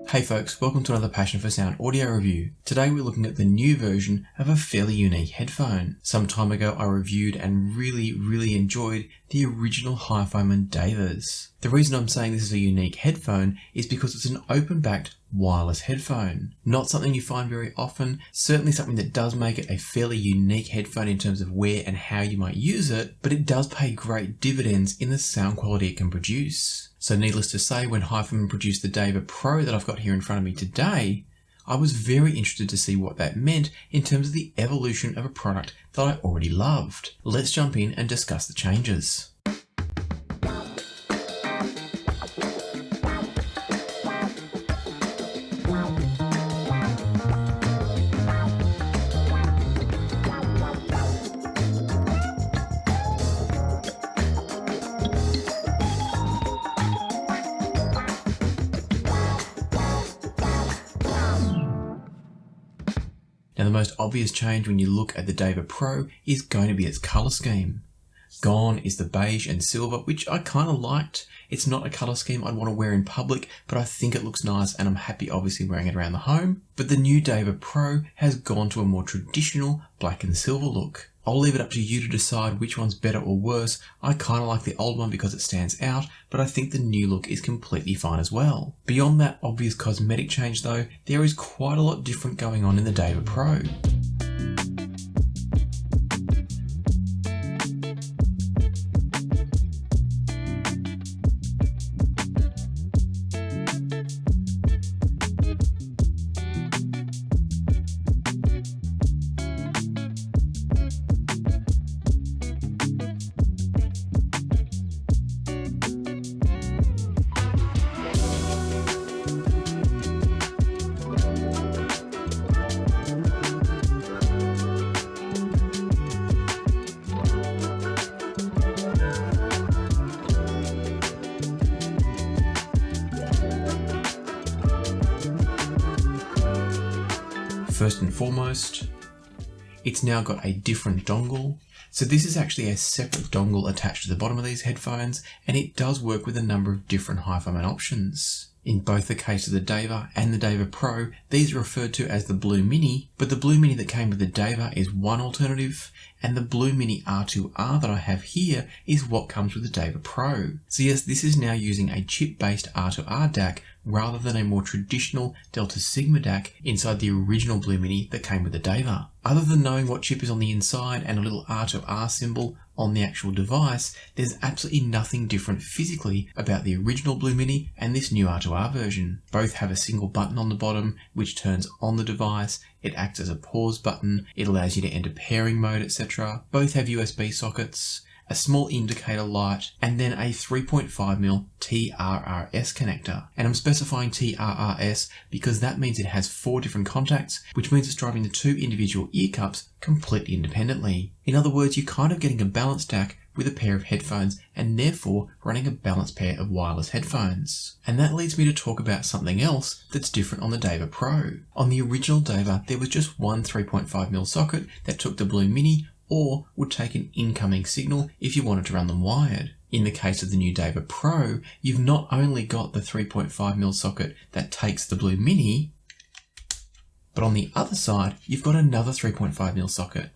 Hey folks, welcome to another Passion for Sound audio review. Today we're looking at the new version of a fairly unique headphone. Some time ago I reviewed and really enjoyed the original HiFiMan Devas. The reason I'm saying this is a unique headphone is because it's an open-backed wireless headphone. Not something you find very often, certainly something that does make it a fairly unique headphone in terms of where and how you might use it, but it does pay great dividends in the sound quality it can produce. So needless to say, when HiFiMan produced the Deva Pro that I've got here in front of me today, I was very interested to see what that meant in terms of the evolution of a product that I already loved. Let's jump in and discuss the changes. Now the most obvious change when you look at the Deva Pro is going to be its colour scheme. Gone is the beige and silver, which I kind of liked. It's not a colour scheme I'd want to wear in public, but I think it looks nice and I'm happy obviously wearing it around the home. But the new Deva Pro has gone to a more traditional black and silver look. I'll leave it up to you to decide which one's better or worse. I kind of like the old one because it stands out, but I think the new look is completely fine as well. Beyond that obvious cosmetic change though, there is quite a lot different going on in the Deva Pro. First and foremost, it's now got a different dongle. So this is actually a separate dongle attached to the bottom of these headphones, and it does work with a number of different HiFiMan options. In both the case of the Deva and the Deva Pro, these are referred to as the Bluemini, but the Bluemini that came with the Deva is one alternative, and the Bluemini R2R that I have here is what comes with the Deva Pro. So yes, this is now using a chip-based R2R DAC rather than a more traditional Delta Sigma DAC inside the original Bluemini that came with the Deva. Other than knowing what chip is on the inside and a little R2R symbol on the actual device, there's absolutely nothing different physically about the original Bluemini and this new R2R version. Both have a single button on the bottom which turns on the device. It acts as a pause button, it allows you to enter pairing mode, etc. Both have USB sockets, a small indicator light, and then a 3.5mm TRRS connector. And I'm specifying TRRS because that means it has 4 different contacts, which means it's driving the 2 individual ear cups completely independently. In other words, you're kind of getting a balanced DAC with a pair of headphones and therefore running a balanced pair of wireless headphones. And that leads me to talk about something else that's different on the Deva Pro. On the original Deva, there was just one 3.5mm socket that took the Bluemini or would take an incoming signal if you wanted to run them wired. In the case of the new Deva Pro, you've not only got the 3.5mm socket that takes the Bluemini, but on the other side, you've got another 3.5mm socket.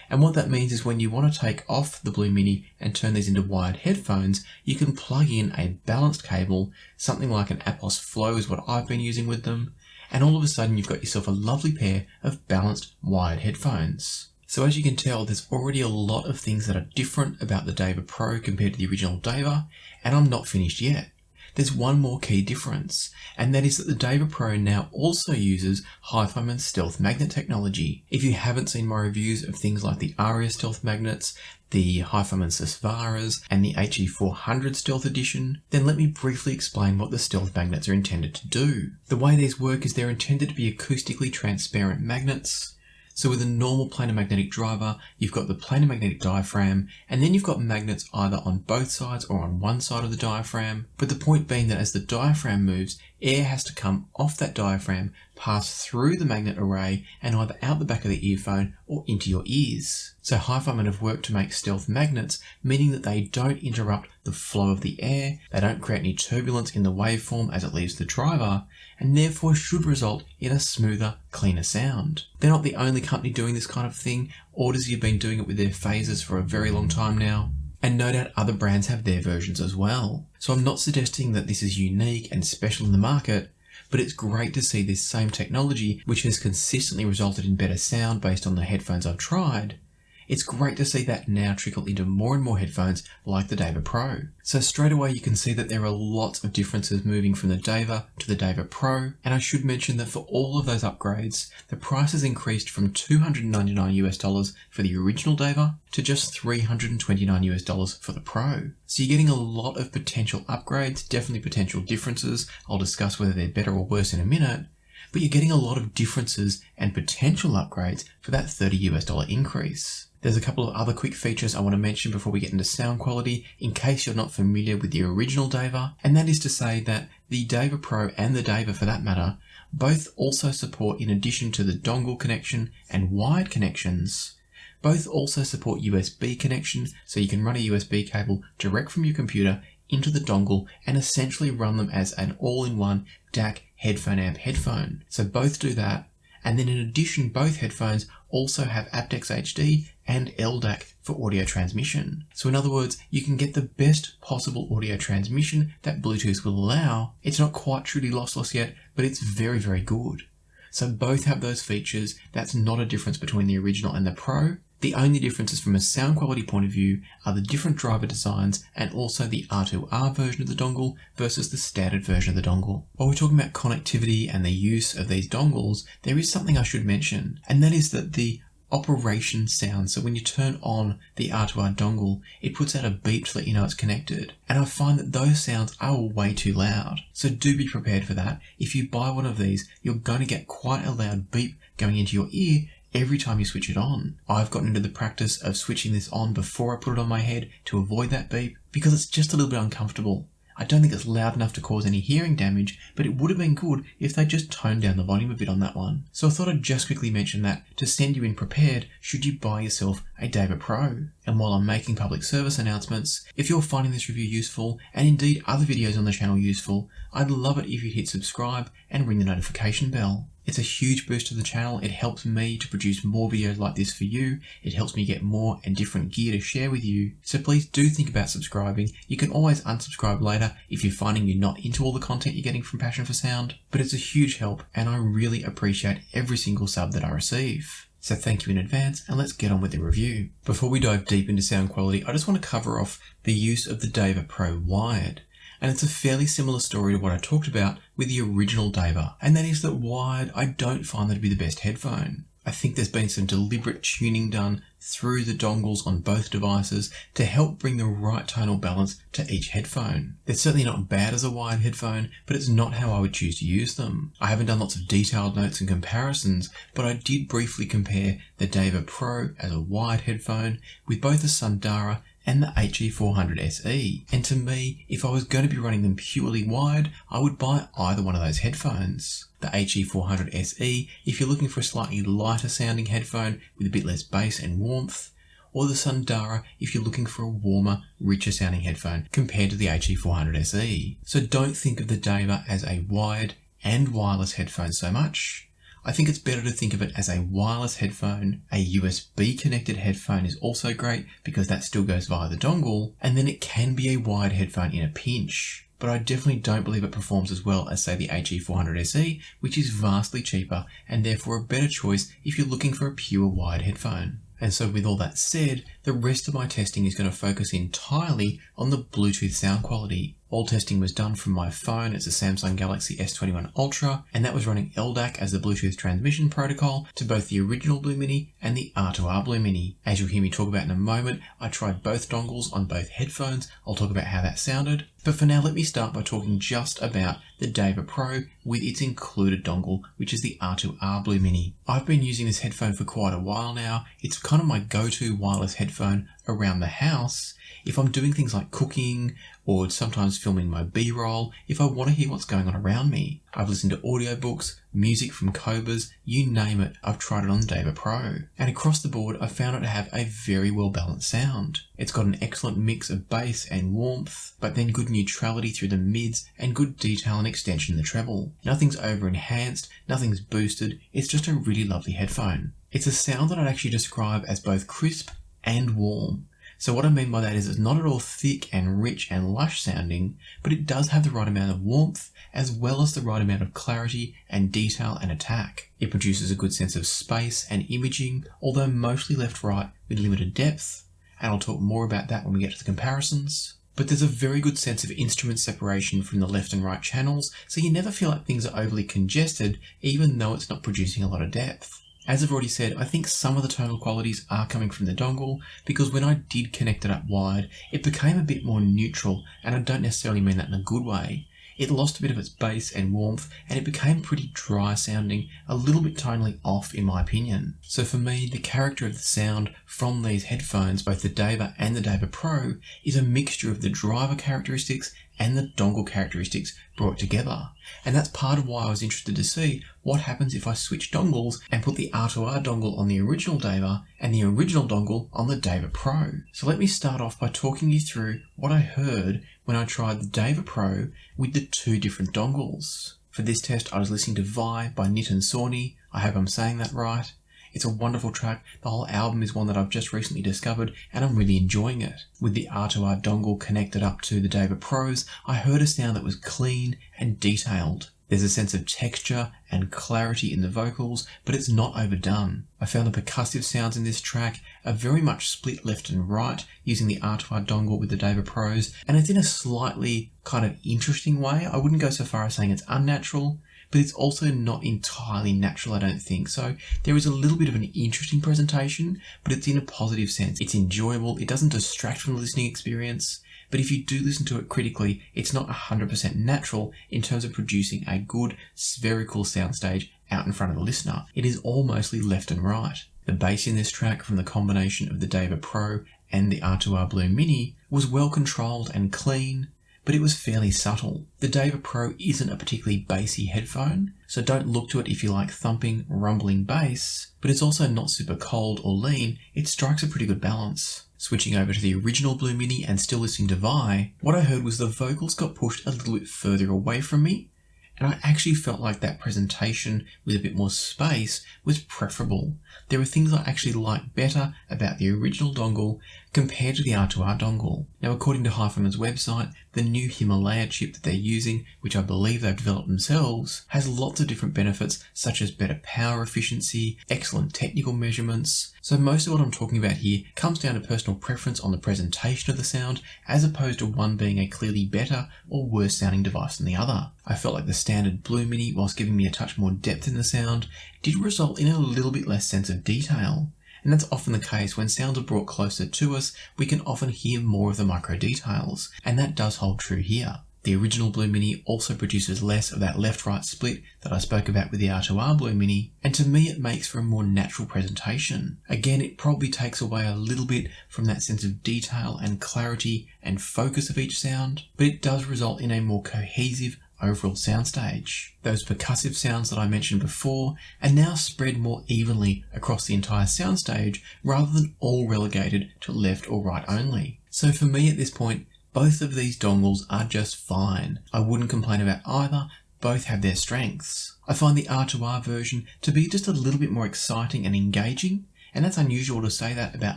And what that means is when you want to take off the Bluemini and turn these into wired headphones, you can plug in a balanced cable, something like an Apos Flow is what I've been using with them, and all of a sudden you've got yourself a lovely pair of balanced wired headphones. So as you can tell, there's already a lot of things that are different about the Deva Pro compared to the original Deva, and I'm not finished yet. There's one more key difference, and that is that the Deva Pro now also uses HiFiMan's stealth magnet technology. If you haven't seen my reviews of things like the Aria stealth magnets, the HiFiMan Sesvaras, and the HE400 Stealth Edition, then let me briefly explain what the stealth magnets are intended to do. The way these work is they're intended to be acoustically transparent magnets. So with a normal planar magnetic driver, you've got the planar magnetic diaphragm, and then you've got magnets either on both sides or on one side of the diaphragm. But the point being that as the diaphragm moves, air has to come off that diaphragm, pass through the magnet array, and either out the back of the earphone or into your ears. So HiFiMan have worked to make stealth magnets, meaning that they don't interrupt the flow of the air, they don't create any turbulence in the waveform as it leaves the driver, and therefore should result in a smoother, cleaner sound. They're not the only company doing this kind of thing. Audeze have been doing it with their phasers for a very long time now. And no doubt other brands have their versions as well. So I'm not suggesting that this is unique and special in the market, but it's great to see this same technology, which has consistently resulted in better sound based on the headphones I've tried. It's great to see that now trickle into more and more headphones like the Deva Pro. So straight away you can see that there are lots of differences moving from the Deva to the Deva Pro, and I should mention that for all of those upgrades, the price has increased from $299 for the original Deva to just $329 for the Pro. So you're getting a lot of potential upgrades, definitely potential differences. I'll discuss whether they're better or worse in a minute. But you're getting a lot of differences and potential upgrades for that $30 increase. There's a couple of other quick features I want to mention before we get into sound quality in case you're not familiar with the original Deva, and that is to say that the Deva Pro and the Deva for that matter both also support, in addition to the dongle connection and wired connections, both also support USB connection, so you can run a USB cable direct from your computer into the dongle and essentially run them as an all-in-one DAC headphone amp headphone. So both do that, and then in addition both headphones also have aptX HD and LDAC for audio transmission. So in other words, you can get the best possible audio transmission that Bluetooth will allow. It's not quite truly lossless yet, but it's very, very good. So both have those features. That's not a difference between the original and the Pro. The only differences from a sound quality point of view are the different driver designs and also the R2R version of the dongle versus the standard version of the dongle. While we're talking about connectivity and the use of these dongles, there is something I should mention, and that is that the operation sound. So when you turn on the R2R dongle, it puts out a beep to let you know it's connected. And I find that those sounds are way too loud. So do be prepared for that. If you buy one of these, you're going to get quite a loud beep going into your ear every time you switch it on. I've gotten into the practice of switching this on before I put it on my head to avoid that beep because it's just a little bit uncomfortable. I don't think it's loud enough to cause any hearing damage, but it would have been good if they just toned down the volume a bit on that one. So I thought I'd just quickly mention that to send you in prepared should you buy yourself a Deva Pro. And while I'm making public service announcements, if you're finding this review useful, and indeed other videos on the channel useful, I'd love it if you'd hit subscribe and ring the notification bell. It's a huge boost to the channel. It helps me to produce more videos like this for you. It helps me get more and different gear to share with you. So please do think about subscribing. You can always unsubscribe later if you're finding you're not into all the content you're getting from Passion for Sound. But it's a huge help and I really appreciate every single sub that I receive. So thank you in advance and let's get on with the review. Before we dive deep into sound quality, I just want to cover off the use of the Deva Pro wired. And it's a fairly similar story to what I talked about with the original Deva, and that is that wired I don't find that to be the best headphone. I think there's been some deliberate tuning done through the dongles on both devices to help bring the right tonal balance to each headphone. It's certainly not bad as a wired headphone, but it's not how I would choose to use them. I haven't done lots of detailed notes and comparisons, but I did briefly compare the Deva Pro as a wired headphone with both the Sundara and the HE400SE. And to me, if I was going to be running them purely wired, I would buy either one of those headphones. The HE400SE if you're looking for a slightly lighter sounding headphone with a bit less bass and warmth, or the Sundara if you're looking for a warmer, richer sounding headphone compared to the HE400SE. So don't think of the Deva as a wired and wireless headphone so much. I think it's better to think of it as a wireless headphone. A USB connected headphone is also great because that still goes via the dongle, and then it can be a wired headphone in a pinch. But I definitely don't believe it performs as well as say the HE400SE, which is vastly cheaper and therefore a better choice if you're looking for a pure wired headphone. And so with all that said, the rest of my testing is going to focus entirely on the Bluetooth sound quality. All testing was done from my phone. It's a Samsung Galaxy S21 Ultra, and that was running LDAC as the Bluetooth transmission protocol to both the original Bluemini and the R2R Bluemini. As you'll hear me talk about in a moment, I tried both dongles on both headphones. I'll talk about how that sounded. But for now, let me start by talking just about the Deva Pro with its included dongle, which is the R2R Bluemini. I've been using this headphone for quite a while now. It's kind of my go-to wireless headphone around the house, if I'm doing things like cooking or sometimes filming my B-roll, if I want to hear what's going on around me. I've listened to audiobooks, music from Cobras, you name it, I've tried it on the Deva Pro. And across the board, I found it to have a very well balanced sound. It's got an excellent mix of bass and warmth, but then good neutrality through the mids and good detail and extension in the treble. Nothing's over-enhanced, nothing's boosted, it's just a really lovely headphone. It's a sound that I'd actually describe as both crisp and warm. So what I mean by that is it's not at all thick and rich and lush sounding, but it does have the right amount of warmth as well as the right amount of clarity and detail and attack. It produces a good sense of space and imaging, although mostly left-right with limited depth, and I'll talk more about that when we get to the comparisons. But there's a very good sense of instrument separation from the left and right channels, so you never feel like things are overly congested even though it's not producing a lot of depth. As I've already said, I think some of the tonal qualities are coming from the dongle, because when I did connect it up wide, it became a bit more neutral, and I don't necessarily mean that in a good way. It lost a bit of its bass and warmth, and it became pretty dry sounding, a little bit tonally off in my opinion. So for me, the character of the sound from these headphones, both the Deva and the Deva Pro, is a mixture of the driver characteristics and the dongle characteristics brought together. And that's part of why I was interested to see what happens if I switch dongles and put the R2R dongle on the original Deva and the original dongle on the Deva Pro. So let me start off by talking you through what I heard when I tried the Deva Pro with the two different dongles. For this test, I was listening to Vi by Nitin Sawhney. I hope I'm saying that right. It's a wonderful track. The whole album is one that I've just recently discovered and I'm really enjoying it. With the R2R dongle connected up to the Deva Pros, I heard a sound that was clean and detailed. There's a sense of texture and clarity in the vocals, but it's not overdone. I found the percussive sounds in this track are very much split left and right using the R2R dongle with the Deva Pros, and it's in a slightly kind of interesting way. I wouldn't go so far as saying it's unnatural, but it's also not entirely natural, I don't think. So there is a little bit of an interesting presentation, but it's in a positive sense. It's enjoyable, it doesn't distract from the listening experience, but if you do listen to it critically, it's not 100% natural in terms of producing a good spherical soundstage out in front of the listener. It is all mostly left and right. The bass in this track from the combination of the Deva Pro and the R2R Bluemini was well controlled and clean, but it was fairly subtle. The Deva Pro isn't a particularly bassy headphone, so don't look to it if you like thumping, rumbling bass, but it's also not super cold or lean. It strikes a pretty good balance. Switching over to the original Bluemini and still listening to Vi, what I heard was the vocals got pushed a little bit further away from me, and I actually felt like that presentation with a bit more space was preferable. There were things I actually liked better about the original dongle compared to the R2R dongle. Now, according to HiFiMan's website, the new Himalaya chip that they're using, which I believe they've developed themselves, has lots of different benefits such as better power efficiency, excellent technical measurements. So most of what I'm talking about here comes down to personal preference on the presentation of the sound, as opposed to one being a clearly better or worse sounding device than the other. I felt like the standard Bluemini, whilst giving me a touch more depth in the sound, did result in a little bit less sense of detail. And that's often the case when sounds are brought closer to us, we can often hear more of the micro details, and that does hold true here. The original Bluemini also produces less of that left-right split that I spoke about with the R2R Bluemini, and to me it makes for a more natural presentation. Again, it probably takes away a little bit from that sense of detail and clarity and focus of each sound, but it does result in a more cohesive overall soundstage. Those percussive sounds that I mentioned before are now spread more evenly across the entire soundstage rather than all relegated to left or right only. So for me at this point, both of these dongles are just fine. I wouldn't complain about either, both have their strengths. I find the R2R version to be just a little bit more exciting and engaging, and that's unusual to say that about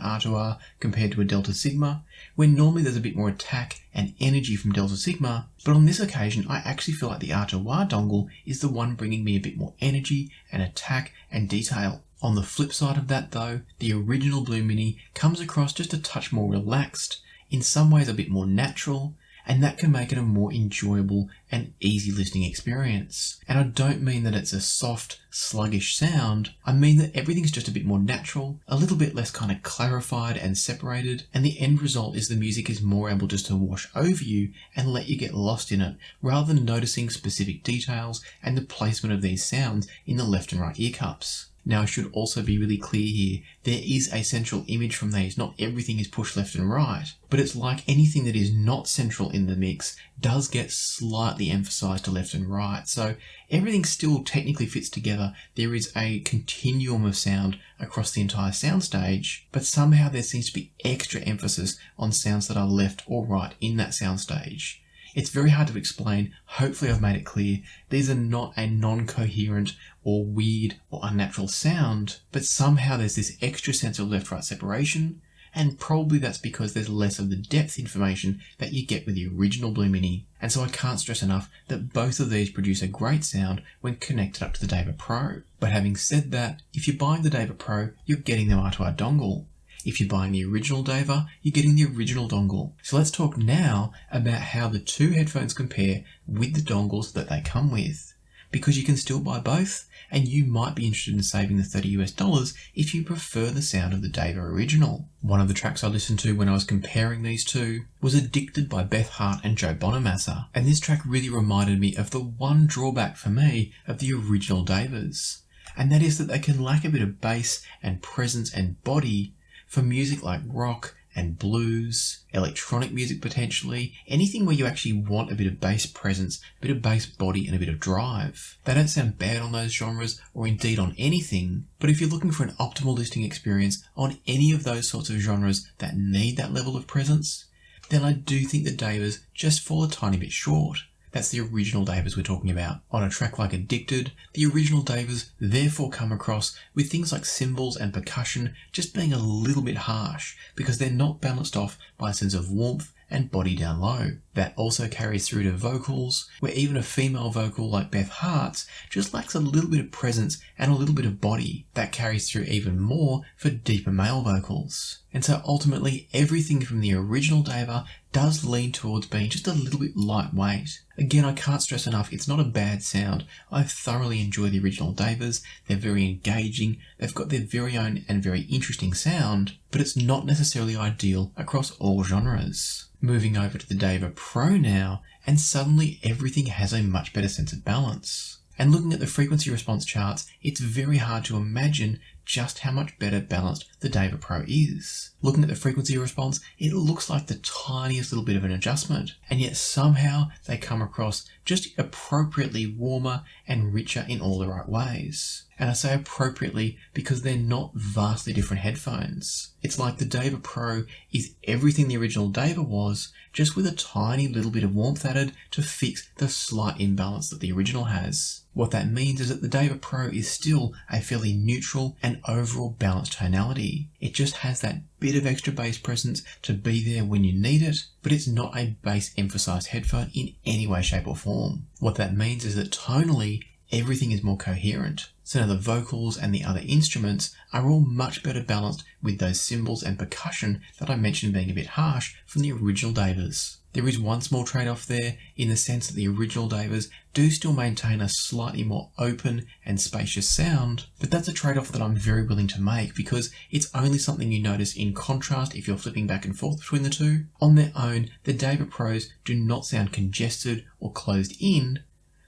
R2R compared to a Delta Sigma, when normally there's a bit more attack and energy from Delta Sigma, but on this occasion I actually feel like the R2R dongle is the one bringing me a bit more energy and attack and detail. On the flip side of that though, the original Bluemini comes across just a touch more relaxed, in some ways a bit more natural, and that can make it a more enjoyable and easy listening experience. And I don't mean that it's a soft, sluggish sound, I mean that everything's just a bit more natural, a little bit less kind of clarified and separated, and the end result is the music is more able just to wash over you and let you get lost in it, rather than noticing specific details and the placement of these sounds in the left and right ear cups. Now I should also be really clear here, there is a central image from these, not everything is pushed left and right, but it's like anything that is not central in the mix does get slightly emphasized to left and right, so everything still technically fits together. There is a continuum of sound across the entire soundstage, but somehow there seems to be extra emphasis on sounds that are left or right in that soundstage. It's very hard to explain. Hopefully I've made it clear. These are not a non-coherent or weird or unnatural sound, but somehow there's this extra sense of left-right separation, and probably that's because there's less of the depth information that you get with the original Bluemini. And so I can't stress enough that both of these produce a great sound when connected up to the Deva Pro. But having said that, if you're buying the Deva Pro, you're getting the R2R dongle. If you're buying the original Deva, you're getting the original dongle. So let's talk now about how the two headphones compare with the dongles that they come with. Because you can still buy both, and you might be interested in saving the $30 if you prefer the sound of the Deva original. One of the tracks I listened to when I was comparing these two was Addicted by Beth Hart and Joe Bonamassa, and this track really reminded me of the one drawback for me of the original Devas, and that is that they can lack a bit of bass and presence and body for music like rock and blues, electronic music potentially, anything where you actually want a bit of bass presence, a bit of bass body and a bit of drive. They don't sound bad on those genres or indeed on anything, but if you're looking for an optimal listening experience on any of those sorts of genres that need that level of presence, then I do think the Devas just fall a tiny bit short. That's the original Devas we're talking about. On a track like Addicted, the original Devas therefore come across with things like cymbals and percussion just being a little bit harsh because they're not balanced off by a sense of warmth and body down low. That also carries through to vocals, where even a female vocal like Beth Hart's just lacks a little bit of presence and a little bit of body. That carries through even more for deeper male vocals. And so ultimately everything from the original Deva does lean towards being just a little bit lightweight. Again, I can't stress enough, it's not a bad sound. I thoroughly enjoy the original Devas. They're very engaging, they've got their very own and very interesting sound, but it's not necessarily ideal across all genres. Moving over to the Deva Pro now, and suddenly everything has a much better sense of balance. And looking at the frequency response charts, it's very hard to imagine just how much better balanced the Deva Pro is. Looking at the frequency response, it looks like the tiniest little bit of an adjustment, and yet somehow they come across just appropriately warmer and richer in all the right ways. And I say appropriately because they're not vastly different headphones. It's like the Deva Pro is everything the original Deva was, just with a tiny little bit of warmth added to fix the slight imbalance that the original has. What that means is that the Deva Pro is still a fairly neutral and overall balanced tonality. It just has that bit of extra bass presence to be there when you need it, but it's not a bass emphasized headphone in any way, shape or form. What that means is that tonally, everything is more coherent. So now the vocals and the other instruments are all much better balanced with those cymbals and percussion that I mentioned being a bit harsh from the original Devas. There is one small trade-off there in the sense that the original Devas do still maintain a slightly more open and spacious sound, but that's a trade-off that I'm very willing to make because it's only something you notice in contrast if you're flipping back and forth between the two. On their own, the Deva Pros do not sound congested or closed in,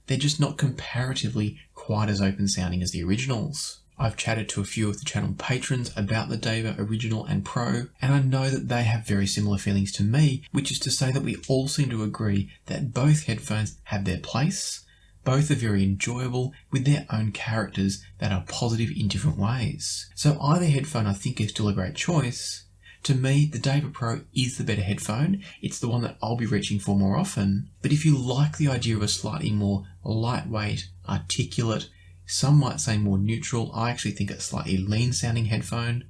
they're just not comparatively quite as open sounding as the originals. I've chatted to a few of the channel patrons about the Deva Original and Pro, and I know that they have very similar feelings to me, which is to say that we all seem to agree that both headphones have their place, both are very enjoyable with their own characters that are positive in different ways. So either headphone I think is still a great choice. To me, the Deva Pro is the better headphone. It's the one that I'll be reaching for more often. But if you like the idea of a slightly more lightweight, articulate, some might say more neutral, I actually think a slightly lean sounding headphone,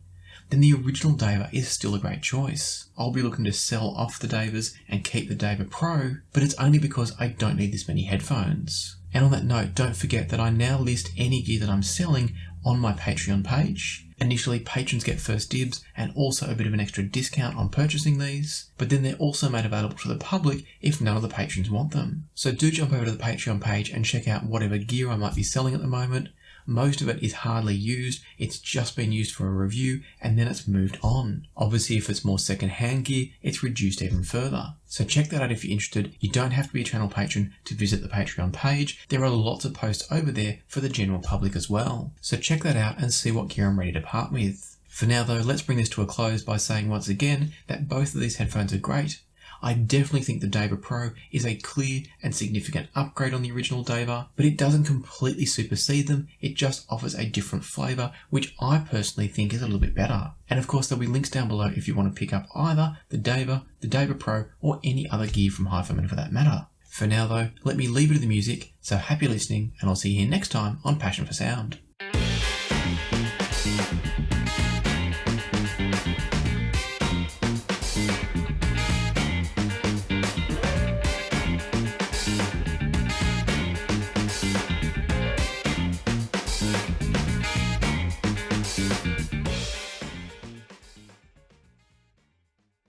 then the original Deva is still a great choice. I'll be looking to sell off the Devas and keep the Deva Pro, but it's only because I don't need this many headphones. And on that note, don't forget that I now list any gear that I'm selling on my Patreon page. Initially, patrons get first dibs and also a bit of an extra discount on purchasing these, but then they're also made available to the public if none of the patrons want them. So do jump over to the Patreon page and check out whatever gear I might be selling at the moment. most of it is hardly used. It's just been used for a review and then it's moved on. Obviously, if it's more second-hand gear, it's reduced even further. So check that out if you're interested. You don't have to be a channel patron to visit the Patreon page. There are lots of posts over there for the general public as well. So check that out and see what gear I'm ready to part with. For now though, let's bring this to a close by saying once again that both of these headphones are great. I definitely think the Deva Pro is a clear and significant upgrade on the original Deva, but it doesn't completely supersede them, it just offers a different flavour, which I personally think is a little bit better. And of course there'll be links down below if you want to pick up either the Deva Pro, or any other gear from HiFiMan for that matter. For now though, let me leave it to the music, so happy listening, and I'll see you here next time on Passion for Sound.